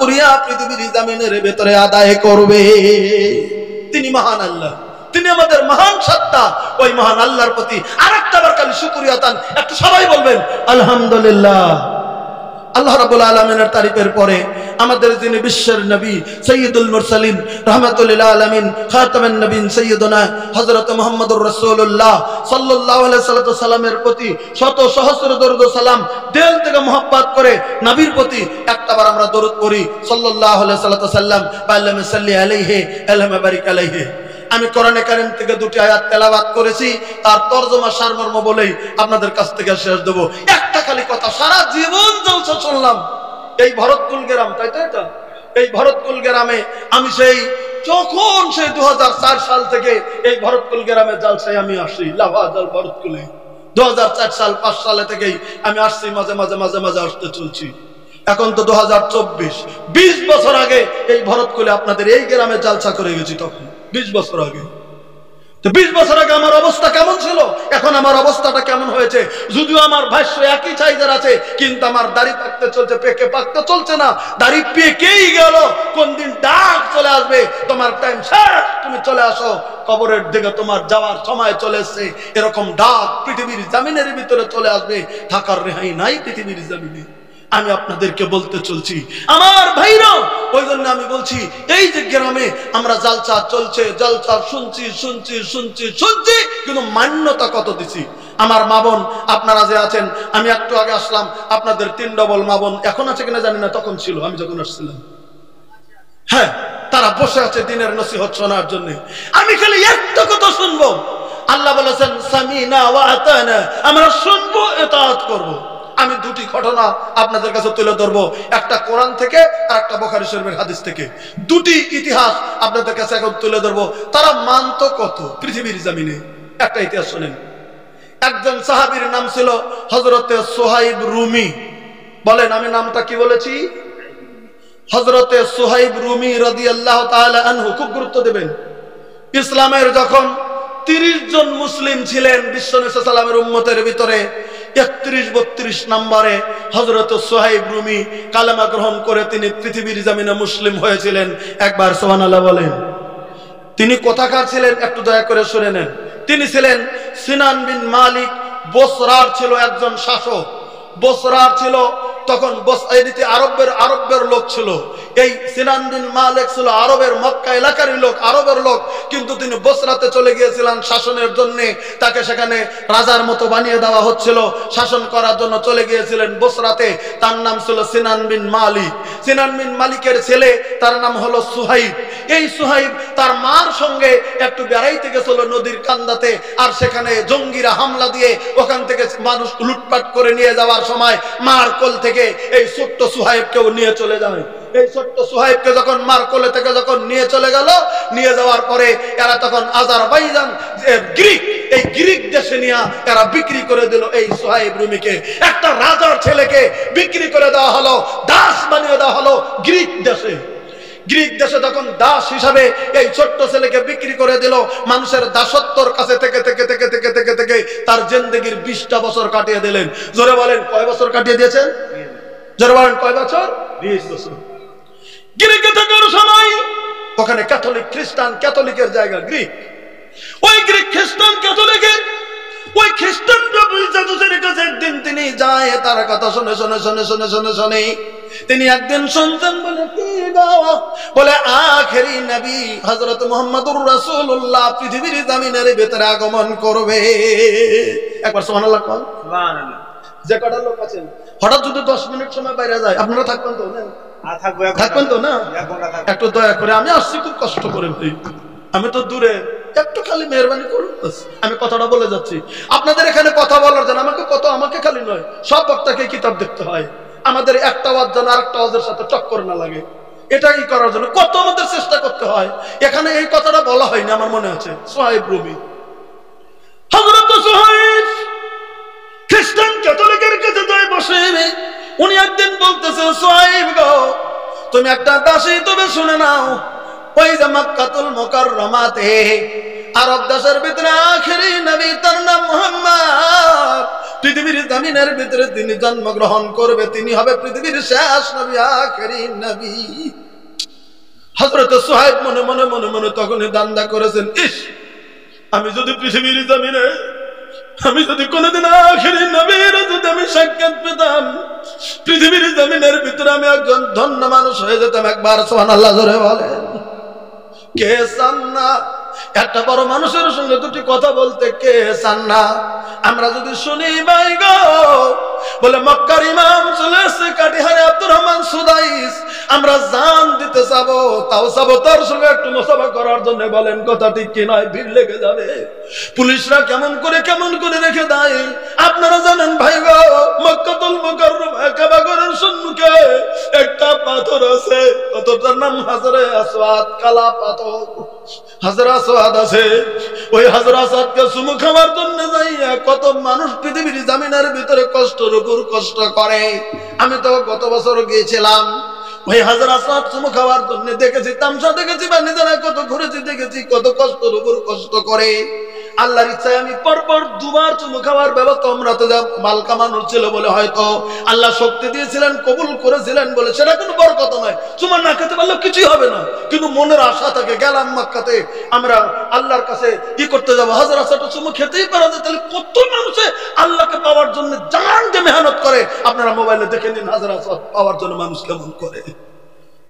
করিয়া পৃথিবীর জমিনের ভেতরে আদায় করবে। তিনি মহান আল্লাহ, তিনি আমাদের মহান সত্তা। ওই মহান আল্লাহর প্রতি আরেকটা বার খালি শুকরিয়া আদান একটু সবাই বলবেন আলহামদুলিল্লাহ। আল্লাহ রাব্বুল আলামিনের তারিফের পরে আমাদের যিনি বিশ্বের নবী সাইয়্যিদুল মুরসালিন রাহমাতুল লিল আলামিন খাতামুন নবীন সাইয়্যিদুনা হযরত মুহাম্মদুর রাসূলুল্লাহ সাল্লাল্লাহু আলাইহি সাল্লামের প্রতি শত সহস্র দরুদ ও সালাম দিল থেকে মোহাব্বত করে নবীর প্রতি একটাবার আমরা দরুদ পড়ি সাল্লাল্লাহু আলাইহি সাল্লাম আল্লাহুম্মা সাল্লি আলাইহি আল্লাহুম্মা বারিক আলাইহি। আমি কোরআনে কারীম থেকে দুটি আয়াত তেলাওয়াত করেছি, তার তরজমা সারমর্ম বলেই আপনাদের কাছ থেকে শেষ দেব। একটা খালি কথা, সারা জীবন জলসা শুনলাম এই ভরতকুল গ্রাম, তাই তো এটা এই ভরতকুল গ্রামে আমি সেই 2004 সাল থেকে এই ভরতকুল গ্রামে জলসায় আমি আসি। লাভাজাল ভরতকুলে 2004 সাল 5 সালে থেকেই আমি আসছি, মাঝে মাঝে মাঝে মাঝে আসতে চলছি। এখন তো 2024, 20 বছর আগে এই ভরতকুলে আপনাদের এই গ্রামে জলসা করে গেছি। তখন 20 বছর আগে, তো 20 বছর আগে আমার অবস্থা কেমন ছিল, এখন আমার অবস্থাটা কেমন হয়েছে। যদিও আমার ভাষ্য একই সাইজের আছে, কিন্তু আমার দাড়ি পাকতে চলছে, পেকে পাকতে চলছে না। দাড়ি পেকেই গেল, কোন দিন ডাক চলে আসবে তোমার টাইম শেষ, তুমি চলে আসো কবরের দিকে, তোমার যাওয়ার সময় চলে এসেছে, এরকম ডাক পৃথিবীর জমিনের ভিতরে চলে আসবে। থাকার রেহাই নাই পৃথিবীর জমিনে। আমি আপনাদেরকে বলতে চলছি আমার ভাইরা, ওই জন্য আমি বলছি এই যে গ্রামে আমরা জালসা চলছে, জালসা শুনছি শুনছি শুনছি শুনছি, কিন্তু মান্যতা কত দিছি। আমার মা বোন আপনারা যে আছেন, আমি একটু আগে আসলাম, আপনাদের 3 ডবল মা বোন এখন আছে কিনা জানি না, তখন ছিল আমি যখন আসছিলাম। হ্যাঁ, তারা বসে আছে দিনের নসিহত শোনার জন্য। আমি খালি একটা কথা শুনবো, আল্লাহ বলেছেন সামিনা ওয়া আতানা, আমরা শুনবো ইতাআত করব। আমি দুটি ঘটনা আপনাদের কাছে তুলে ধরবো, একটা কোরআন থেকে আর একটা বুখারী শরীফের হাদিস থেকে। দুটি ইতিহাস আপনাদের কাছে এখন তুলে ধরবো, তারা মানত কত পৃথিবীর জমিনে। একটা ইতিহাস শুনেন। একজন সাহাবীর নাম ছিল হযরতে সুহাইব রুমি। বলেন আমি নামটা কি বলেছি? হযরতে সুহাইব রুমি রাদিয়াল্লাহু তাআলা আনহু। খুব গুরুত্ব দেবেন। ইসলামের যখন 30 জন মুসলিম ছিলেন বিশ্বনবী সাল্লাল্লাহু আলাইহি ওয়াসাল্লামের উম্মতের ভিতরে, 31-32 নম্বরে হযরত সুহাইব রুমি কালেমা গ্রহণ করে তিনি পৃথিবীর জমিনে মুসলিম হয়েছিলেন। একবার সুবহানাল্লাহ বলেন। তিনি কোথাকার ছিলেন একটু দয়া করে শুনে নেন। তিনি ছিলেন সিনান বিন মালিক, বসরার ছিল একজন শাসক। বসরার ছিল তখন এদিকে আরবের লোক ছিল। এই সিনান বিন মালিক ছিল আরবের মক্কা এলাকারই লোক, আরবের লোক, কিন্তু তিনি বসরাতে চলে গিয়েছিলেন শাসনের জন্য। তাকে সেখানে রাজার মতো বানিয়ে দেওয়া হচ্ছিল, শাসন করার জন্য চলে গিয়েছিলেন বসরাতে। তার নাম ছিল সিনান বিন মালিক। সিনান বিন মালিকের ছেলে, তার নাম হলো সুহাইব। এই সুহাইব তার মার সঙ্গে একটু বেড়াইতে গেছিল নদীর কান্দাতে, আর সেখানে জঙ্গিরা হামলা দিয়ে ওখান থেকে মানুষ লুটপাট করে নিয়ে যাওয়ার সময় মার কোল থেকে এই ছোট্ট সুহাইবকেও নিয়ে চলে যায়। এই ছোট্ট সুহাইবকে যখন মার কোলে থেকে যখন নিয়ে চলে গেল, নিয়ে যাওয়ার পরে এরা তখন আজারবাইজান গ্রিক, এই গ্রিক দেশে নিয়ে এরা বিক্রি করে দিল এই সুহাইব রুমিকে। একটা রাজার ছেলেকে বিক্রি করে দেওয়া হলো, দাস বানিয়ে দেওয়া হলো গ্রিক দেশে। গ্রিক দেশে তখন দাস হিসাবে এই ছোট্ট ছেলেকে বিক্রি করে দিল। মানুষের দাসত্বর কাছে থেকে থেকে থেকে থেকে থেকে থেকে তার জিন্দেগির 20টা বছর কাটিয়ে দিলেন। জোরে বলেন কয় বছর কাটিয়ে দিয়েছেন? জোরে বলেন কয় বছর? 20 বছর। গ্রিকে থাকার সময় ওখানে ক্যাথলিক খ্রিস্টান, ক্যাথলিকের জায়গা গ্রিক। ওই গ্রিক খ্রিস্টান ক্যাথলিকের ওই খ্রিস্টানরা বুঝাতে কাছে একদিন তিনি যায়, তার কথা শুনে শুনে শুনে শুনে শুনে শুনে তিনি একদিন শুনতেন, বলে কি গাওয়া, বলে আখেরি নবী হযরত মুহাম্মদুর রাসূলুল্লাহ পৃথিবীর জমিনের ভিতরে আগমন করবে। একবার সুবহানাল্লাহ কোন। সুবহানাল্লাহ। যে কটা লোক আছেন হঠাৎ যদি 10 মিনিট সময় বাইরে যায়, আপনারা থাকবেন তো না? থাকবেন তো না? একটু দয়া করে, আমি আসছি খুব কষ্ট করে ভাই, আমি তো দূরে, একটু খালি মেহরবানি করুন। আমি কথাটা বলে যাচ্ছি আপনাদের এখানে কথা বলার জন্য। আমাকে খালি নয়, সব বক্তাকে কিতাব দেখতে হয়। আমাদের একটা ওয়াজ যেন আরেকটা ওয়াজের সাথে টক্কর না লাগে, এটাই করার জন্য কত আমাদের চেষ্টা করতে হয়। এখানে এই কথাটা বলা হয়নি আমার মনে আছে। সুহাইব রুমি, হযরত সুহাইব খ্রিস্টান ক্যাথলিকের কাছে যায় বসে। উনি একদিন বলতেছে, সুহাইব গো, তুমি একটা দাসী, তবে শুনে নাও, ওই যে মক্কাতুল মুকাররমাতে আরব দেশের ভিতরে আখেরি নবী, তার নাম মুহাম্মদ, পৃথিবীর জমিনের ভিতরে তিনি জন্মগ্রহণ করবে, তিনি হবে পৃথিবীর শেষ নবী, আখেরি নবী। হযরত সুহাইব মনে মনে মনে মনে তখনই দান্দা করেছেন, ইস, আমি যদি পৃথিবীর জমিনে, আমি যদি কোনদিন আখেরি নবীর যদি আমি সাক্ষাৎ পেতাম, পৃথিবীর জমিনের ভিতরে আমি একজন ধন্য মানুষ হয়ে যেতাম। একবার সুবহানাল্লাহ জোরে বলেন। কে চান না একটা বড় মানুষের সঙ্গে দুটি কথা বলতে? কে চান না? আমরা যদি শুনি ভাই গো, বলে মক্কার ইমাম চলে এসেছে কাটিহারে আব্দুর রহমান সুদাইস, আমরা জান দিতে যাবো, তাও যাবো তার সঙ্গে একটু মুসাফা করার জন্য। বলেন কথা ঠিক কি নয়? ভিড় লেগে যাবে। পুলিশরা কেমন করে রেখে দেয় আপনারা জানেন ভাই গো। মক্কাতুল মুকাররমা কাবা ঘরের সম্মুখে একটা পাথর আছে, পাথরটার নাম হাজরে আসওয়াদ, কালা পাথর। হাজরে আসওয়াদ আছে, ওই হাজরে আসওয়াদকে চুমু খাওয়ার জন্য যাইয়া কত মানুষ পৃথিবীর জমিনের ভিতরে কষ্টের উপর কষ্ট করে। আমি তো গত বছর গিয়েছিলাম ওই হাজরে আসওয়াদ চুমু খাওয়ার জন্য, দেখেছি তামসা দেখেছি, বা নিজেরা কত ঘুরেছি, দেখেছি কত কষ্টের উপর কষ্ট করে। আল্লাহর ইচ্ছায় আমি পরপর দুবার চুমু খাওয়ার ব্যবস্থা, উমরাতে যা মাল কামানোর ছিল বলে হয়তো আল্লাহ শক্তি দিয়েছিলেন, কবুল করেছিলেন বলে সেটা কোনো বড় কথা নয়। চুমা না খেতে পারলে কিছুই হবে না, কিন্তু মনের আশা থাকে গেলাম মক্কাতে, আমরা আল্লাহর কাছে কি করতে যাবো, হাজার আশাটা চুমু খেতেই পারা যায়। তাহলে কত মানুষে আল্লাহকে পাওয়ার জন্য জান দিয়ে মেহনত করে। আপনারা মোবাইলে দেখে নিন হাজার আশা পাওয়ার জন্য মানুষ কেমন করে।